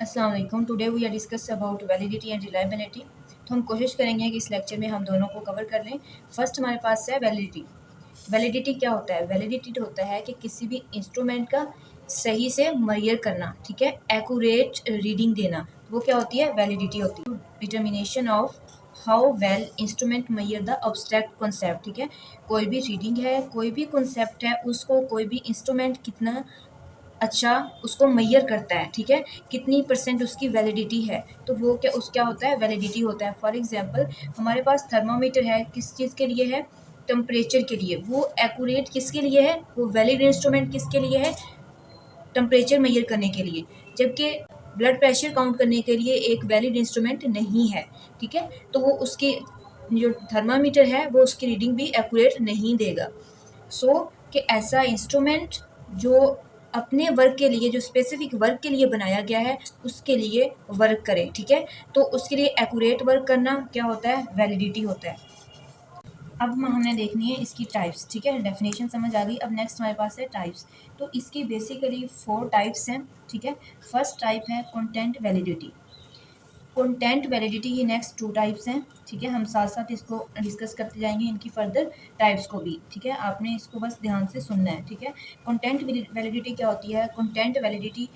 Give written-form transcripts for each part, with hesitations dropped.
अस्सलाम वालेकुम। Today we are discuss about validity and reliability. तो हम कोशिश करेंगे कि इस लेक्चर में हम दोनों को कवर कर लें। फर्स्ट हमारे पास है वैलिडिटी। वैलिडिटी क्या होता है? वैलिडिटी होता है कि किसी भी इंस्ट्रूमेंट का सही से मय्यर करना, ठीक है, एक्यूरेट रीडिंग देना, वो क्या होती है? वैलिडिटी होती है। Determination of how well instrument measure the abstract concept, ठीक है, कोई भी रीडिंग है, कोई भी कॉन्सेप्ट है, उसको कोई भी इंस्ट्रूमेंट कितना अच्छा उसको मेजर करता है, ठीक है, कितनी परसेंट उसकी वैलिडिटी है, तो वो क्या होता है? वैलिडिटी होता है। फॉर एग्जांपल हमारे पास थर्मामीटर है, किस चीज़ के लिए है? टेम्परेचर के लिए। वो एक्यूरेट किसके लिए है? वो वैलिड इंस्ट्रूमेंट किसके लिए है? टेम्परेचर मेजर करने के लिए। जबकि ब्लड प्रेशर काउंट करने के लिए एक वैलिड इंस्ट्रूमेंट नहीं है, ठीक है, तो वो उसकी जो थर्मामीटर है वो उसकी रीडिंग भी एक्यूरेट नहीं देगा। कि ऐसा इंस्ट्रूमेंट जो अपने वर्क के लिए, जो स्पेसिफिक वर्क के लिए बनाया गया है, उसके लिए वर्क करे, ठीक है, तो उसके लिए एक्यूरेट वर्क करना क्या होता है? वैलिडिटी होता है। अब हमने देखनी है इसकी टाइप्स, ठीक है, डेफिनेशन समझ आ गई। अब नेक्स्ट हमारे पास है टाइप्स। तो इसकी बेसिकली 4 टाइप्स हैं, ठीक है। फर्स्ट टाइप है कंटेंट वैलिडिटी। कंटेंट वैलिडिटी की नेक्स्ट 2 टाइप्स हैं, ठीक है, हम साथ साथ इसको डिस्कस करते जाएंगे, इनकी फर्दर टाइप्स को भी, ठीक है, आपने इसको बस ध्यान से सुनना है, ठीक है। कंटेंट वैलिडिटी क्या होती है? कंटेंट वैलिडिटी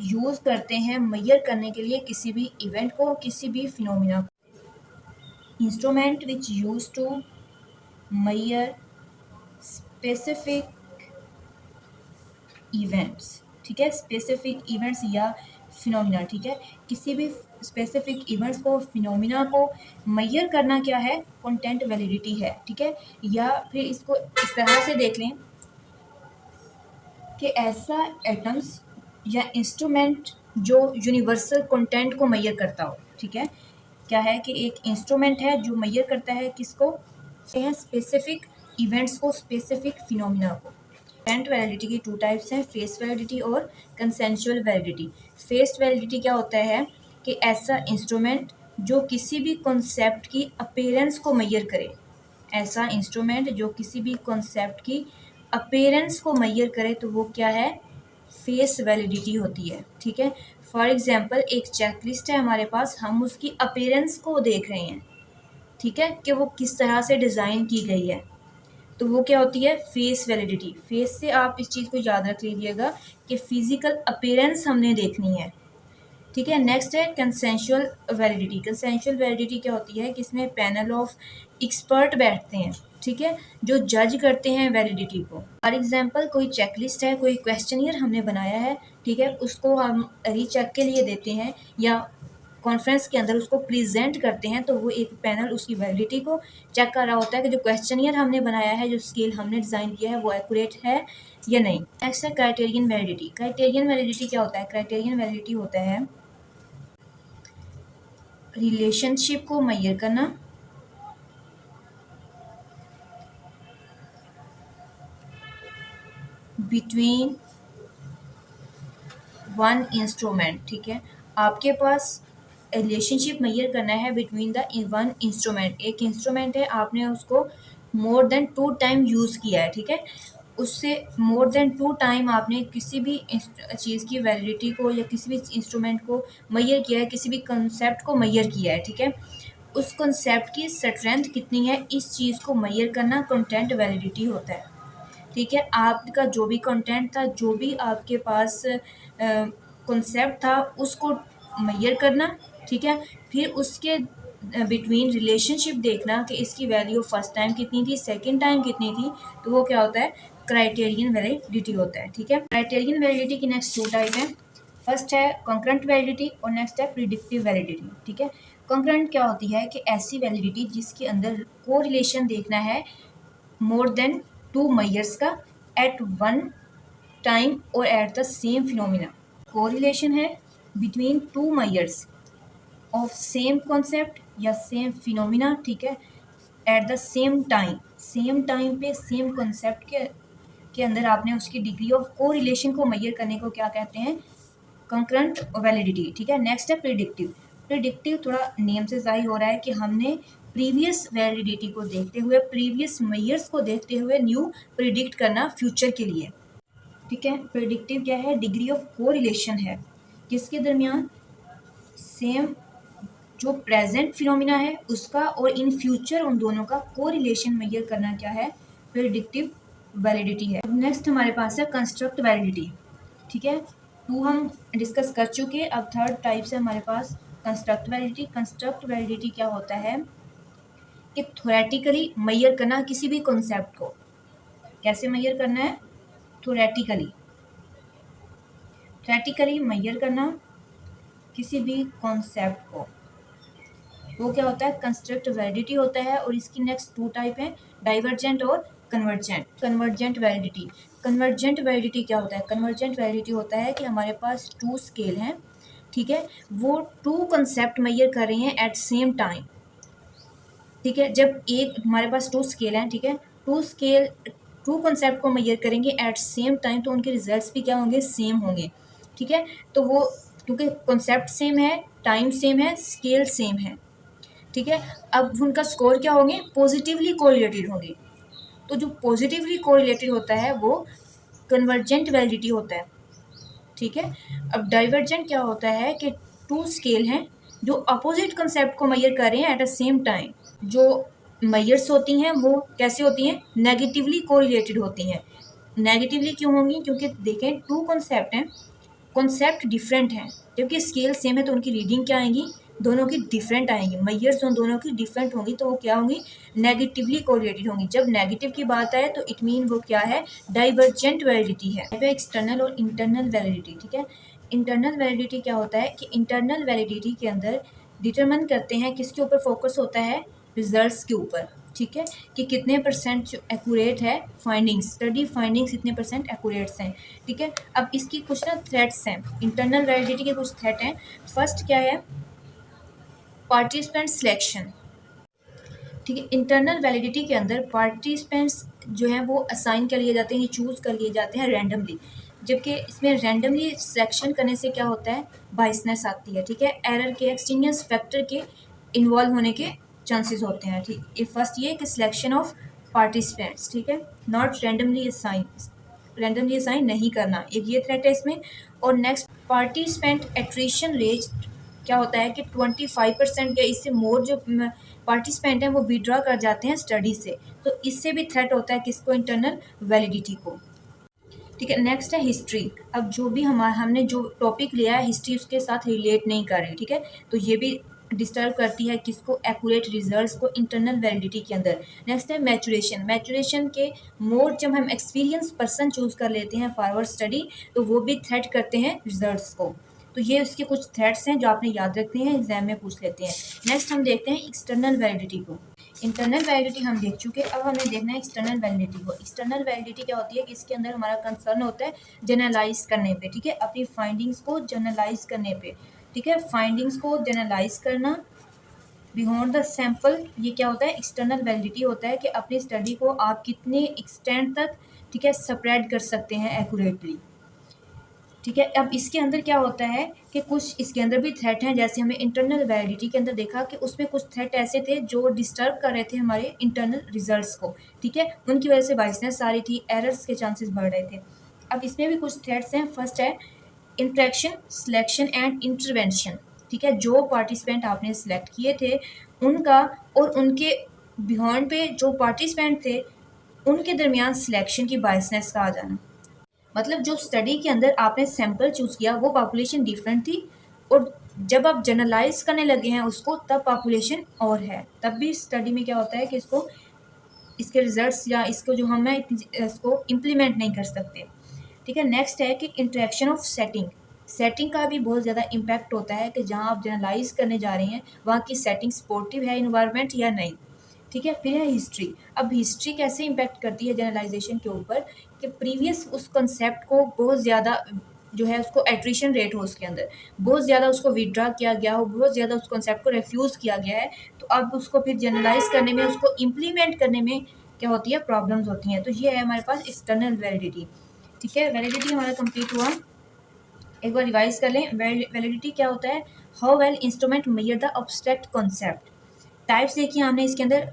यूज़ करते हैं मेजर करने के लिए किसी भी इवेंट को, किसी भी फिनोमिना को। Instrument which use to measure specific events, ठीक है, स्पेसिफिक इवेंट्स या फिनोमिना, ठीक है, किसी भी स्पेसिफिक इवेंट्स को, फिनोमिना को मेजर करना क्या है? कंटेंट वैलिडिटी है, ठीक है। या फिर इसको इस तरह से देख लें कि ऐसा एटम्स या इंस्ट्रूमेंट जो यूनिवर्सल कंटेंट को मेजर करता हो, ठीक है। क्या है कि एक इंस्ट्रूमेंट है जो मेजर करता है किसको? स्पेसिफिक इवेंट्स को, स्पेसिफिक फिनोमिना को। कंटेंट वैलिडिटी की 2 टाइप्स हैं, फेस वैलिडिटी और कंसेंशुअल वैलिडिटी। फेस वैलिडिटी क्या होता है कि ऐसा इंस्ट्रूमेंट जो किसी भी कॉन्सेप्ट की अपीयरेंस को मेजर करे, ऐसा इंस्ट्रूमेंट जो किसी भी कॉन्सेप्ट की अपीयरेंस को मेजर करे, तो वो क्या है? फेस वैलिडिटी होती है, ठीक है। फॉर एग्जांपल एक चेकलिस्ट है हमारे पास, हम उसकी अपीयरेंस को देख रहे हैं, ठीक है, कि वो किस तरह से डिज़ाइन की गई है, तो वो क्या होती है? Face validity. फेस से आप इस चीज़ को याद रख लीजिएगा कि फिजिकल अपीयरेंस हमने देखनी है, ठीक है। नेक्स्ट है कंसेंशुअल वैलिडिटी। कंसेंशुअल वैलिडिटी क्या होती है कि इसमें पैनल ऑफ एक्सपर्ट बैठते हैं, ठीक है, जो जज करते हैं वैलिडिटी को। फॉर एग्जांपल कोई चेकलिस्ट है, कोई क्वेश्चनियर हमने बनाया है, ठीक है, उसको हम रीचेक के लिए देते हैं या कॉन्फ्रेंस के अंदर उसको प्रेजेंट करते हैं, तो वो एक पैनल उसकी वैलिडिटी को चेक कर रहा होता है कि जो क्वेश्चनियर हमने बनाया है, जो स्केल हमने डिज़ाइन किया है, वो एक्यूरेट है या नहीं। नेक्स्ट है क्राइटेरियन वैलिडिटी। क्राइटेरियन वैलिडिटी क्या होता है? क्राइटेरियन वैलिडिटी होता है रिलेशनशिप को मेजर करना बिटवीन वन इंस्ट्रूमेंट, ठीक है, आपके पास रिलेशनशिप मेजर करना है बिटवीन द वन इंस्ट्रूमेंट। एक इंस्ट्रूमेंट है, आपने उसको मोर देन 2 टाइम यूज़ किया है, ठीक है, उससे मोर देन 2 टाइम आपने किसी भी चीज़ की वैलिडिटी को या किसी भी इंस्ट्रूमेंट को मेजर किया है, किसी भी कंसेप्ट को मेजर किया है, ठीक है, उस कंसेप्ट की स्ट्रेंथ कितनी है, इस चीज़ को मेजर करना कंटेंट वैलिडिटी होता है, ठीक है। आपका जो भी कंटेंट था, जो भी आपके पास कंसेप्ट था, उसको मेजर करना, ठीक है, फिर उसके बिटवीन रिलेशनशिप देखना कि इसकी वैल्यू फर्स्ट टाइम कितनी थी, सेकंड टाइम कितनी थी, तो वो क्या होता है? क्राइटेरियन वैलिडिटी होता है, ठीक है। क्राइटेरियन वैलिडिटी की नेक्स्ट 2 टाइप है। फर्स्ट है कॉन्करेंट वैलिडिटी और नेक्स्ट है प्रिडिक्टिव वैलिडिटी, ठीक है। कॉन्करेंट क्या होती है कि ऐसी वैलिडिटी जिसके अंदर कोरिलेशन देखना है मोर देन 2 मेजर्स का एट वन टाइम और at the same phenomena. Correlation है between 2 measures of same concept या सेम फिनोमिना, ठीक है, एट द सेम टाइम पे सेम कॉन्सेप्ट के अंदर आपने उसकी डिग्री ऑफ कोरिलेशन को मेजर करने को क्या कहते हैं? कंकरेंट वैलिडिटी, ठीक है। नेक्स्ट है प्रिडिक्टिव। प्रिडिक्टिव थोड़ा नेम से जाहिर हो रहा है कि हमने प्रीवियस वैलिडिटी को देखते हुए, प्रीवियस मेजर्स को देखते हुए न्यू प्रिडिक्ट करना फ्यूचर के लिए, ठीक है। प्रिडिक्टिव क्या है? डिग्री ऑफ कोरिलेशन है किसके दरमियान, सेम जो प्रेजेंट फिनोमिना है उसका और इन फ्यूचर उन दोनों का कोरिलेशन मेजर करना क्या है, प्रेडिक्टिव वैलिडिटी है। नेक्स्ट हमारे पास है कंस्ट्रक्ट वैलिडिटी। ठीक है, 2 हम डिस्कस कर चुके। अब थर्ड टाइप से हमारे पास कंस्ट्रक्ट वैलिडिटी। कंस्ट्रक्ट वैलिडिटी क्या होता है कि थ्योरेटिकली मेजर करना किसी भी कॉन्सेप्ट को। कैसे मेजर करना है, थ्योरेटिकली मेजर करना किसी भी कॉन्सेप्ट को, वो क्या होता है, कंस्ट्रक्ट वैलिडिटी होता है। और इसकी नेक्स्ट 2 टाइप है, डाइवर्जेंट और convergent. Convergent validity, convergent validity क्या होता है, कन्वर्जेंट वैलिडिटी होता है कि हमारे पास 2 स्केल हैं, ठीक है, वो 2 कंसेप्ट मेजर कर रही हैं एट सेम टाइम। ठीक है, जब एक हमारे पास 2 स्केल हैं, ठीक है, 2 कंसेप्ट को मेजर करेंगे एट सेम टाइम, तो उनके रिजल्ट्स भी क्या होंगे, सेम होंगे। ठीक है, तो वो क्योंकि कॉन्सेप्ट सेम है, टाइम सेम है, स्केल सेम है। ठीक है, अब उनका स्कोर क्या होंगे, पॉजिटिवली कोरिलेटेड होंगे। तो जो पॉजिटिवली कोरिलेटेड होता है वो कन्वर्जेंट वैलिडिटी होता है। ठीक है, अब डाइवर्जेंट क्या होता है कि 2 स्केल हैं जो अपोजिट कंसेप्ट को मेजर कर रहे हैं एट अ सेम टाइम। जो मेजर्स होती हैं वो कैसे होती हैं, नेगेटिवली कोरिलेटेड होती हैं। नेगेटिवली क्यों होंगी, क्योंकि देखें 2 कॉन्सेप्ट हैं, कॉन्सेप्ट डिफरेंट हैं, जबकि स्केल सेम है, तो उनकी रीडिंग क्या आएंगी, दोनों की डिफरेंट आएंगी। मेजर्स उन दोनों की डिफरेंट होंगी, तो वो क्या होंगी, नेगेटिवली कोरिलेटेड होंगी। जब नेगेटिव की बात आए तो इट मीन वो क्या है, डाइवर्जेंट वैलिडिटी है। एक्सटर्नल और इंटरनल वैलिडिटी। ठीक है, इंटरनल वैलिडिटी क्या होता है कि इंटरनल वैलिडिटी के अंदर डिटरमिन करते हैं, किसके ऊपर फोकस होता है, रिजल्ट्स के ऊपर। ठीक है, कि कितने परसेंट जो एक्यूरेट है फाइंडिंग्स, स्टडी फाइंडिंग्स कितने परसेंट एक्यूरेट्स हैं। ठीक है, अब इसकी कुछ ना थ्रेट्स हैं, इंटरनल वैलिडिटी के कुछ थ्रेट हैं। फर्स्ट क्या है, पार्टिसिपेंट सिलेक्शन। ठीक है, इंटरनल वैलिडिटी के अंदर पार्टिसिपेंट्स जो हैं वो असाइन कर लिए जाते हैं, चूज़ कर लिए जाते हैं रैंडमली, जबकि इसमें रैंडमली सिलेक्शन करने से क्या होता है, बाइसनेस आती है। ठीक है, एरर के, एक्सटीनियस फैक्टर के इन्वॉल्व होने के चांसेस होते हैं। ठीक, ये फर्स्ट ये कि सिलेक्शन ऑफ पार्टिसिपेंट्स, ठीक है, नॉट रैंडमली असाइन नहीं करना, एक ये थ्रेट है इसमें। और नेक्स्ट पार्टिसिपेंट एट्रिशन रेट क्या होता है कि 25% या इससे मोर जो पार्टिसिपेंट हैं वो विड्रॉ कर जाते हैं स्टडी से, तो इससे भी थ्रेट होता है किसको, इंटरनल वैलिडिटी को। ठीक है, नेक्स्ट है हिस्ट्री। अब जो भी हमने जो टॉपिक लिया है हिस्ट्री उसके साथ रिलेट नहीं कर रही। ठीक है, तो ये भी डिस्टर्ब करती है किसको, एक्यूरेट रिजल्ट्स को इंटरनल वैलिडिटी के अंदर। नेक्स्ट है मैचुरेशन। मैचुरेशन के मोर जब हम एक्सपीरियंस पर्सन चूज कर लेते हैं फॉरवर्ड स्टडी, तो वो भी थ्रेट करते हैं रिजल्ट्स को। तो ये उसके कुछ थ्रेट्स हैं जो आपने याद रखते हैं, एग्जाम में पूछ लेते हैं। नेक्स्ट हम देखते हैं एक्सटर्नल वैलिडिटी को। इंटरनल वैलिडिटी हम देख चुके, अब हमें देखना है एक्सटर्नल वैलिडिटी को। एक्सटर्नल वैलिडिटी क्या होती है कि इसके अंदर हमारा कंसर्न होता है जनरलाइज करने पे। ठीक है, अपनी फाइंडिंग्स को जनरलाइज करने पे। ठीक है, फाइंडिंग्स को जनरलाइज करना बियॉन्ड द सैम्पल, ये क्या होता है, एक्सटर्नल वैलिडिटी होता है कि अपनी स्टडी को आप कितने एक्सटेंड तक, ठीक है, स्प्रेड कर सकते हैं एक्यूरेटली। ठीक है, अब इसके अंदर क्या होता है कि कुछ इसके अंदर भी थ्रेट हैं, जैसे हमें इंटरनल वैलिडिटी के अंदर देखा कि उसमें कुछ थ्रेट ऐसे थे जो डिस्टर्ब कर रहे थे हमारे इंटरनल रिजल्ट्स को। ठीक है, उनकी वजह से बाइसनेस आ रही थी, एरर्स के चांसेस बढ़ रहे थे। अब इसमें भी कुछ थ्रेट्स हैं। फर्स्ट है इंट्रैक्शन, सिलेक्शन एंड इंटरवेंशन। ठीक है, जो पार्टिसिपेंट आपने सिलेक्ट किए थे उनका और उनके बियॉन्ड पे जो पार्टिसिपेंट थे उनके दरमियान सिलेक्शन की बाइसनेस का आ जाना। मतलब जो स्टडी के अंदर आपने सैंपल चूज़ किया वो पॉपुलेशन डिफरेंट थी, और जब आप जनरलाइज करने लगे हैं उसको तब पॉपुलेशन और है, तब भी स्टडी में क्या होता है कि इसको, इसके रिजल्ट्स या इसको जो हम इसको इम्प्लीमेंट नहीं कर सकते। ठीक है, नेक्स्ट है कि इंटरेक्शन ऑफ सेटिंग। सेटिंग का भी बहुत ज़्यादा इम्पैक्ट होता है कि जहाँ आप जनरलाइज करने जा रहे हैं वहाँ की सेटिंग सपोर्टिव है इन्वायरमेंट या नहीं। ठीक है, फिर है हिस्ट्री। अब हिस्ट्री कैसे इम्पैक्ट करती है जनरलाइजेशन के ऊपर कि प्रीवियस उस कंसेप्ट को बहुत ज़्यादा जो है उसको एट्रिशन रेट हो, उसके अंदर बहुत ज़्यादा उसको विड्रा किया गया हो, बहुत ज़्यादा उस कंसेप्ट को रिफ्यूज़ किया गया है, तो अब उसको फिर जनरलाइज करने में, उसको इम्प्लीमेंट करने में क्या होती है, प्रॉब्लम्स होती हैं। तो ये है हमारे पास एक्सटर्नल वैलिडिटी। ठीक है, वैलिडिटी हमारा कंप्लीट हुआ। एक बार रिवाइज कर लें, वैलिडिटी क्या होता है, how well instrument measure the abstract concept. Types देखिए हमने इसके अंदर,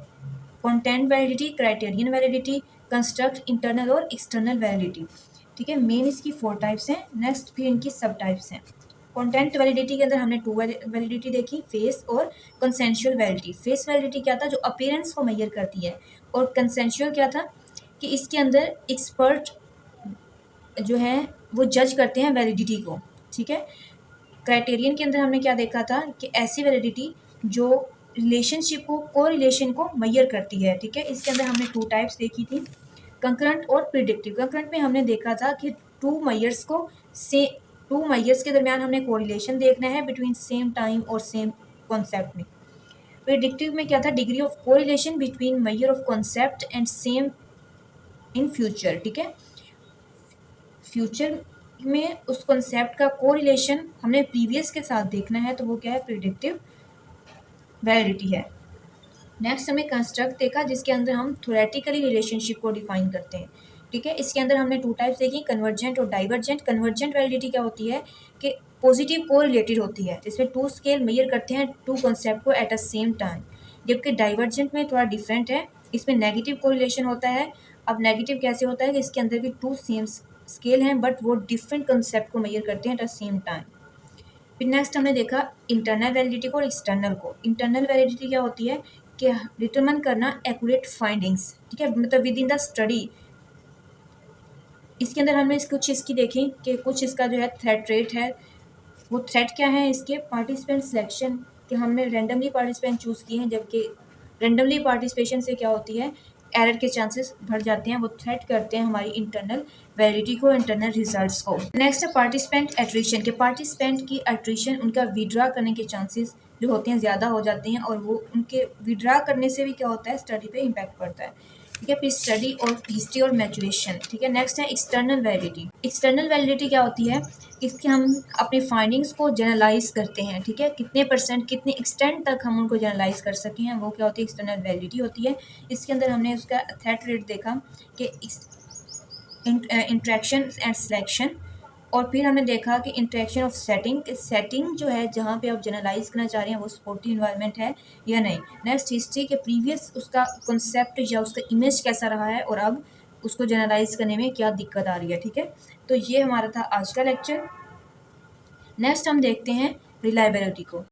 content validity, criterion validity, construct, internal और एक्सटर्नल वैलिडिटी। ठीक है, मेन इसकी 4 टाइप्स हैं। नेक्स्ट फिर इनकी सब टाइप्स हैं। कंटेंट वैलिडिटी के अंदर हमने टू वैलिडिटी देखी, फेस और कंसेंशुअल वैलिडिटी। फेस वैलिडिटी क्या था, जो अपीयरेंस को मेजर करती है, और कंसेंशुअल क्या था कि इसके अंदर एक्सपर्ट जो है वो जज करते हैं वैलिडिटी को, ठीक है। क्राइटेरियन के अंदर हमने क्या देखा था कि ऐसी वैलिडिटी जो रिलेशनशिप को, को रिलेशन को मेजर करती है, ठीक है। इसके अंदर हमने टू टाइप्स देखी थी, कंकरेंट और प्रिडिक्टिव। कंकरेंट में हमने देखा था कि टू मेजर्स के दरमियान हमने कोरिलेशन देखना है बिटवीन सेम टाइम और सेम कॉन्सेप्ट में। प्रिडिक्टिव में क्या था, degree of correlation between measure of concept and same in future, ठीक है। फ्यूचर में उस कॉन्सेप्ट का कोरिलेशन हमने प्रीवियस के साथ देखना है, तो वो क्या है, प्रिडिक्टिव वैलिडिटी है। नेक्स्ट हमें कंस्ट्रक्ट देखा जिसके अंदर हम थ्योरेटिकली रिलेशनशिप को डिफाइन करते हैं, ठीक है। इसके अंदर हमने टू टाइप्स देखी, कन्वर्जेंट और डाइवर्जेंट। कन्वर्जेंट वैलिडिटी क्या होती है कि पॉजिटिव को रिलेटेड होती है, जिसमें टू स्केल मेजर करते हैं टू कॉन्सेप्ट को एट अ सेम टाइम। जबकि डाइवर्जेंट में थोड़ा डिफरेंट है, इसमें नेगेटिव कोरिलेशन होता है। अब नेगेटिव कैसे होता है कि इसके अंदर भी टू सेम स्केल हैं बट वो डिफरेंट कंसेप्ट को मेजर करते हैं एट द सेम टाइम। फिर नेक्स्ट हमने देखा इंटरनल वैलिडिटी को और एक्सटर्नल को। इंटरनल वैलिडिटी क्या होती है कि डिटरमाइन करना एक्यूरेट फाइंडिंग्स, ठीक है, मतलब विद इन द स्टडी। इसके अंदर हमने कुछ इसकी देखी कि कुछ इसका जो है थ्रेट रेट है, वो थ्रेट क्या है इसके, पार्टिसिपेंट सिलेक्शन, कि हमने रैंडमली पार्टिसिपेंट चूज़ किए हैं, जबकि रैंडमली पार्टिसिपेशन से क्या होती है, एरर के चांसेस बढ़ जाते हैं। वो थ्रेट करते हैं हमारी इंटरनल वैलिडिटी को, इंटरनल रिजल्ट्स को। नेक्स्ट है पार्टिसिपेंट एट्रिशन, के पार्टिसिपेंट की एट्रिशन, उनका विड्रा करने के चांसेस जो होते हैं ज़्यादा हो जाते हैं, और वो उनके विड्रा करने से भी क्या होता है, स्टडी पे इम्पैक्ट पड़ता है, ठीक है। फिर स्टडी और हिस्ट्री और मैचुरेशन, ठीक है। नेक्स्ट है एक्सटर्नल वैलिडिटी। एक्सटर्नल वैलिडिटी क्या होती है, इसके हम अपनी फाइंडिंग्स को जनरलाइज करते हैं, ठीक है, कितने परसेंट, कितने एक्सटेंट तक हम उनको जनरलाइज कर सके हैं, वो क्या होती है, एक्सटर्नल वैलिडिटी होती है। इसके अंदर हमने उसका थ्रेट रेट देखा कि इंट्रैक्शन एंड सिलेक्शन, और फिर हमने देखा कि इंट्रैक्शन ऑफ सेटिंग जो है जहाँ पे आप जनरलाइज करना चाह रहे हैं वो सपोर्टिव इन्वायरमेंट है या नहीं। नेक्स्ट हिस्ट्री के प्रीवियस उसका कॉन्सेप्ट या उसका इमेज कैसा रहा है, और अब उसको जनरलाइज करने में क्या दिक्कत आ रही है, ठीक है। तो ये हमारा था आज का लेक्चर। नेक्स्ट हम देखते हैं रिलायबिलिटी को।